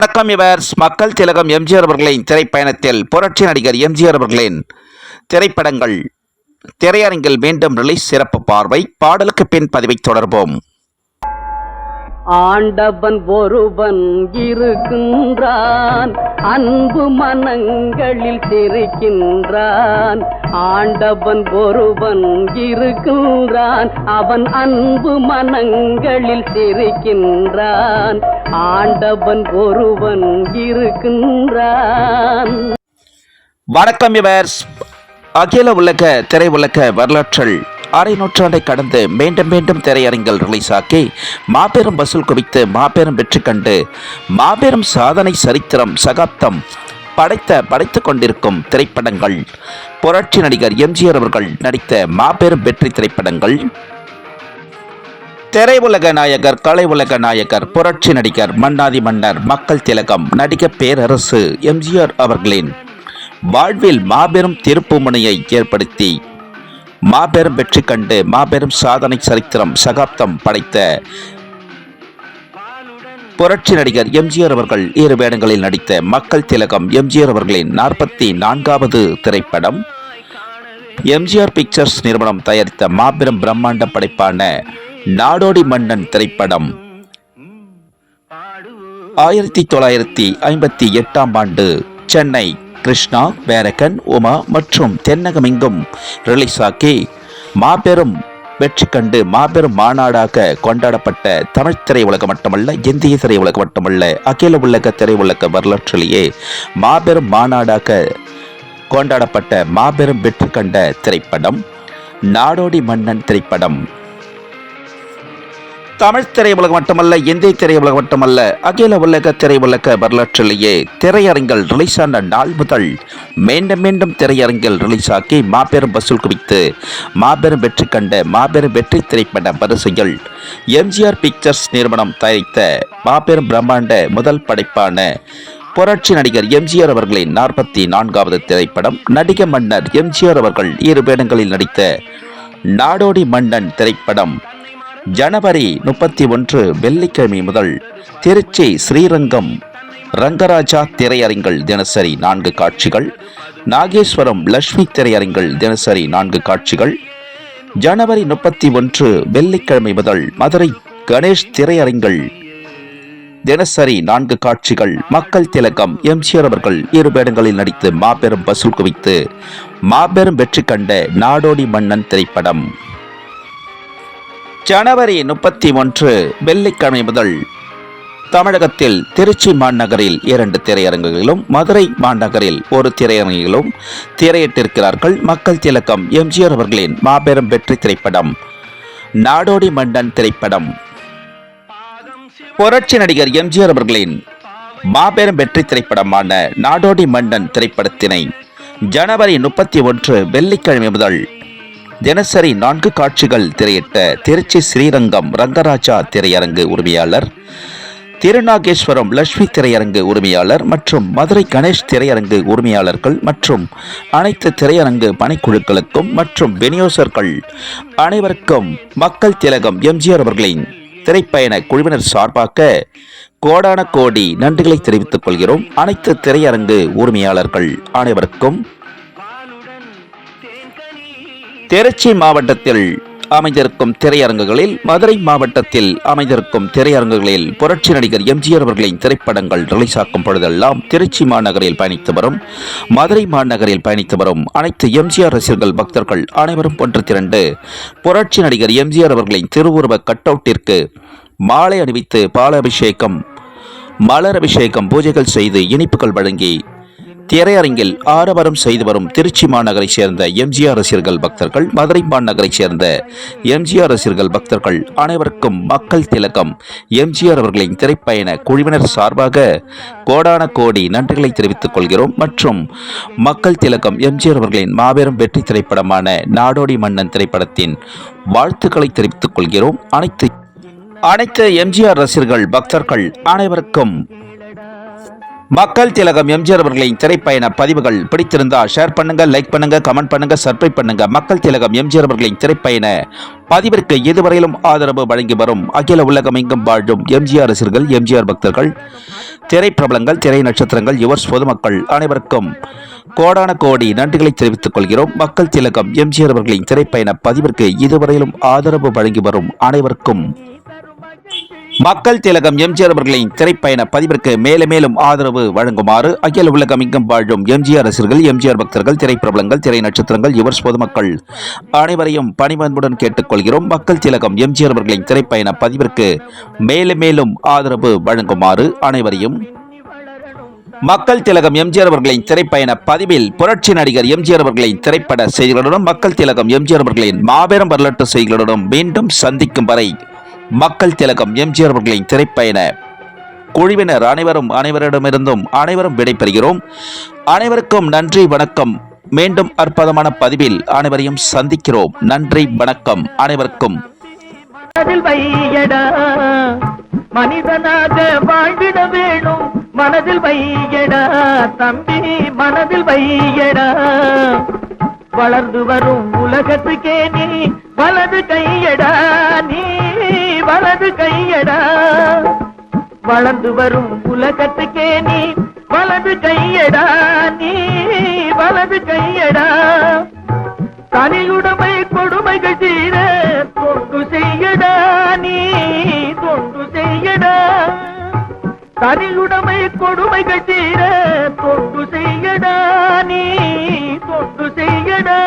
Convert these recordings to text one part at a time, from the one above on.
வணக்கம் விவர்ஸ். மக்கள் திலகம் எம்ஜிஆர் அவர்களின் திரைப்பயணத்தில் புரட்சி நடிகர் எம்ஜிஆர் அவர்களின் திரைப்படங்கள் திரையரங்கில் மீண்டும் ரிலீஸ். சிறப்பு பார்வை. பாடலுக்கு பின் பதிவை தொடர்போம். ஆண்டவன் ஒருவன் இருக்கின்றான், அன்பு மனங்களில் சிரிக்கின்றான். ஆண்டவன் ஒருவன் இருக்கின்றான், அவன் அன்பு மனங்களில் சிரிக்கின்றான். ஆண்டவன் ஒருவன் இருக்கின்றான். வணக்கம் விவர்ஸ். அகில உலக திரை உலக வரலாற்றில் அரை நூற்றாண்டை கடந்து மீண்டும் மீண்டும் திரையரங்கில் ரிலீஸ் ஆக்கி மாபெரும் வசூல் குவித்து மாபெரும் வெற்றி கண்டு மாபெரும் சாதனை சரித்திரம் சகாப்தம் படைத்துக் கொண்டிருக்கும் திரைப்படங்கள் புரட்சி நடிகர் எம்ஜிஆர் அவர்கள் நடித்த மாபெரும் வெற்றி திரைப்படங்கள். திரை உலக நாயகர், கலை உலக நாயகர், புரட்சி நடிகர், மன்னாதி மன்னர், மக்கள் திலகம், நடிகர் பேரரசு எம்ஜிஆர் அவர்களின் வாழ்வில் மாபெரும் திருப்புமுனையை ஏற்படுத்தி மாபெரும் வெற்றி கண்டு மாபெரும் சாதனை சரித்திரம் சகாப்தம் படைத்த புரட்சி நடிகர் எம்ஜிஆர் அவர்கள் இரு வேடங்களில் நடித்த மக்கள் திலகம் எம்ஜிஆர் அவர்களின் 44வது திரைப்படம். எம்ஜிஆர் பிக்சர்ஸ் நிறுவனம் தயாரித்த மாபெரும் பிரம்மாண்ட படைப்பான நாடோடி மன்னன் திரைப்படம் 1958ஆம் ஆண்டு சென்னை, கிருஷ்ணா, வேரகன், உமா மற்றும் தென்னகமெங்கும் ரிலீஸ் ஆக்கி மாபெரும் வெற்றி கண்டு மாபெரும் மாநாடாக கொண்டாடப்பட்ட தமிழ் திரையுலகம் மட்டுமல்ல, இந்திய திரையுலகம் மட்டுமல்ல, அகில உலக திரையுலக வரலாற்றிலேயே மாபெரும் மாநாடாக கொண்டாடப்பட்ட மாபெரும் வெற்றி கண்ட திரைப்படம் நாடோடி மன்னன் திரைப்படம். தமிழ் திரையுலகம் மட்டுமல்ல, இந்திய திரையுலகம் மட்டுமல்ல, அகில உலக திரையுலக வரலாற்றிலேயே திரையரங்கில் ரிலீஸ் ஆன நாள் முதல் மீண்டும் மீண்டும் திரையரங்கில் ரிலீஸ் ஆக்கி மாபெரும் வசூல் குவித்து மாபெரும் வெற்றி கண்ட மாபெரும் வெற்றி திரைப்பட வரிசையில் எம்ஜிஆர் பிக்சர்ஸ் நிறுவனம் தயாரித்த மாபெரும் பிரம்மாண்ட முதல் படைப்பான புரட்சி நடிகர் எம்ஜிஆர் அவர்களின் 44வது திரைப்படம் நடிக மன்னர் எம்ஜிஆர் அவர்கள் இரு வேடங்களில் நடித்த நாடோடி மன்னன் திரைப்படம் ஜனவரி 31 வெள்ளிக்கிழமை முதல் திருச்சி ஸ்ரீரங்கம் ரங்கராஜா திரையரங்கில் தினசரி 4 காட்சிகள், நாகேஸ்வரம் லட்சுமி திரையரங்கில் தினசரி 4 காட்சிகள், ஜனவரி 31 வெள்ளிக்கிழமை முதல் மதுரை கணேஷ் திரையரங்கில் தினசரி 4 காட்சிகள். மக்கள் திலகம் எம்ஜிஆர் அவர்கள் இரு வேடங்களில் நடித்து மாபெரும் வசூல் குவித்து மாபெரும் வெற்றி கண்ட நாடோடி மன்னன் திரைப்படம் ஜனவரி 31 வெள்ளிக்கிழமை முதல் தமிழகத்தில் திருச்சி மாநகரில் 2 திரையரங்குகளிலும் மதுரை மாநகரில் 1 திரையரங்கிலும் திரையிட்டிருக்கிறார்கள். மக்கள் திலகம் எம்ஜிஆர் அவர்களின் மாபெரும் வெற்றி திரைப்படம் நாடோடி மன்னன் திரைப்படம். புரட்சி நடிகர் எம்ஜிஆர் அவர்களின் மாபெரும் வெற்றி திரைப்படமான நாடோடி மன்னன் திரைப்படத்தினை ஜனவரி 31 வெள்ளிக்கிழமை முதல் தினசரி 4 காட்சிகள் திரையிட்ட திருச்சி ஸ்ரீரங்கம் ரங்கராஜா திரையரங்கு உரிமையாளர், திருநாகேஸ்வரம் லட்சுமி திரையரங்கு உரிமையாளர் மற்றும் மதுரை கணேஷ் திரையரங்கு உரிமையாளர்கள் மற்றும் அனைத்து திரையரங்கு பணிக்குழுக்களுக்கும் மற்றும் விநியோகர்கள் அனைவருக்கும் மக்கள் திலகம் எம்ஜிஆர் அவர்களின் திரைப்பயண குழுவினர் சார்பாக கோடான கோடி நன்றிகளை தெரிவித்துக் கொள்கிறோம். அனைத்து திரையரங்கு உரிமையாளர்கள் அனைவருக்கும் திருச்சி மாவட்டத்தில் அமைந்திருக்கும் திரையரங்குகளில், மதுரை மாவட்டத்தில் அமைந்திருக்கும் திரையரங்குகளில் புரட்சி நடிகர் எம்ஜிஆர் அவர்களின் திரைப்படங்கள் ரிலீஸ் ஆக்கும் பொழுதெல்லாம் திருச்சி மாநகரில் பயணித்து வரும், மதுரை மாநகரில் பயணித்து வரும் அனைத்து எம்ஜிஆர் ரசிகர்கள் பக்தர்கள் அனைவரும் ஒன்று திரண்டு புரட்சி நடிகர் எம்ஜிஆர் அவர்களின் திருவுருவ கட்டவுட்டிற்கு மாலை அணிவித்து பாலாபிஷேகம், மலர் அபிஷேகம், பூஜைகள் செய்து இனிப்புகள் வழங்கி திரையரங்கில் ஆரவாரம் செய்து வரும் திருச்சி மாநகரை சேர்ந்த எம்ஜிஆர் ரசிகர்கள் பக்தர்கள், மதுரை மாநகரை சேர்ந்த எம்ஜிஆர் ரசிகர்கள் பக்தர்கள் அனைவருக்கும் மக்கள் திலகம் எம்ஜிஆர் அவர்களின் திரைப்பயண குழுவினர் சார்பாக கோடான கோடி நன்றிகளை தெரிவித்துக் கொள்கிறோம். மற்றும் மக்கள் திலகம் எம்ஜிஆர் அவர்களின் மாபெரும் வெற்றி திரைப்படமான நாடோடி மன்னன் திரைப்படத்தின் வாழ்த்துக்களை தெரிவித்துக் கொள்கிறோம். அனைத்து எம்ஜிஆர் ரசிகர்கள் பக்தர்கள் அனைவருக்கும் மக்கள் திலகம் எம்ஜிஆர் அவர்களின் திரைப்பயண பதிவுகள் பிடித்திருந்தால் ஷேர் பண்ணுங்க, லைக் பண்ணுங்க, கமெண்ட் பண்ணுங்க, சப்ஸ்கிரைப் பண்ணுங்க. மக்கள் திலகம் எம்ஜிஆர் அவர்களின் திரைப்பயண பதிவிற்கு இதுவரையிலும் ஆதரவு வழங்கி வரும் அகில உலகம் எங்கும் வாழும் எம்ஜிஆர் ரசிகர்கள், எம்ஜிஆர் பக்தர்கள், திரைப்பிரபலங்கள், திரை நட்சத்திரங்கள், யுவர்ஸ் பொதுமக்கள் அனைவருக்கும் கோடான கோடி நன்றிகளை தெரிவித்துக் கொள்கிறோம். மக்கள் திலகம் எம்ஜிஆர் அவர்களின் திரைப்பயண பதிவிற்கு இதுவரையிலும் ஆதரவு வழங்கி வரும் அனைவருக்கும் மக்கள் திலகம் எம்ஜிஆர் அவர்களின் திரைப்பயண பதிவிற்கு மேலும் மேலும் ஆதரவு வழங்குமாறு அகில உலகம் எங்கும் வாழும் எம்ஜிஆர் ரசிகர்கள், எம்ஜிஆர் பக்தர்கள், திரைப்பிரபலங்கள், திரை நட்சத்திரங்கள், யுவர்ஸ் பொதுமக்கள் அனைவரையும் பணிவன்புடன் கேட்டுக்கொள்கிறோம். மக்கள் திலகம் எம்ஜிஆர் அவர்களின் திரைப்பயண பதிவிற்கு மேலும் மேலும் ஆதரவு வழங்குமாறு அனைவரையும் மக்கள் திலகம் எம்ஜிஆர் அவர்களின் திரைப்பயண பதிவில் புரட்சி நடிகர் எம்ஜிஆர் அவர்களின் திரைப்பட செய்திகளுடன் மக்கள் திலகம் எம்ஜிஆர் அவர்களின் மாபெரும் வரலாற்று செய்திகளுடன் மீண்டும் சந்திக்கும் வரை மக்கள் திலகம் எம்ஜிஆர் அவர்களின் திரைப்பயண குழுவினர் அனைவரும் விடைபெறுகிறோம். அனைவருக்கும் நன்றி, வணக்கம். மீண்டும் அற்புதமான பதிவில் அனைவரையும் சந்திக்கிறோம். நன்றி, வணக்கம். அனைவருக்கும் மனிதனாக வாழ்ந்திட வேணும், மனதில் வையடா தம்பி, மனதில் வையடா. வளர்ந்து வரும் உலகத்துக்கே நீ வலது கையடா, நீ வலது கையடா. வளர்ந்து வரும் உலகத்துக்கே நீ வலது கையடா, நீ வலது கையடா. தனியுடைமை கொடுமைகள் தீர தொண்டு செய்யடா, நீ தொண்டு செய்யடா. தனியுடைமை கொடுமைகள் தீர தொண்டு செய்யடா, நீ தொண்டு செய்யடா.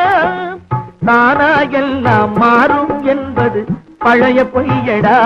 தானா எல்லாம் மாறும் என்பது பழைய பொய்யடா.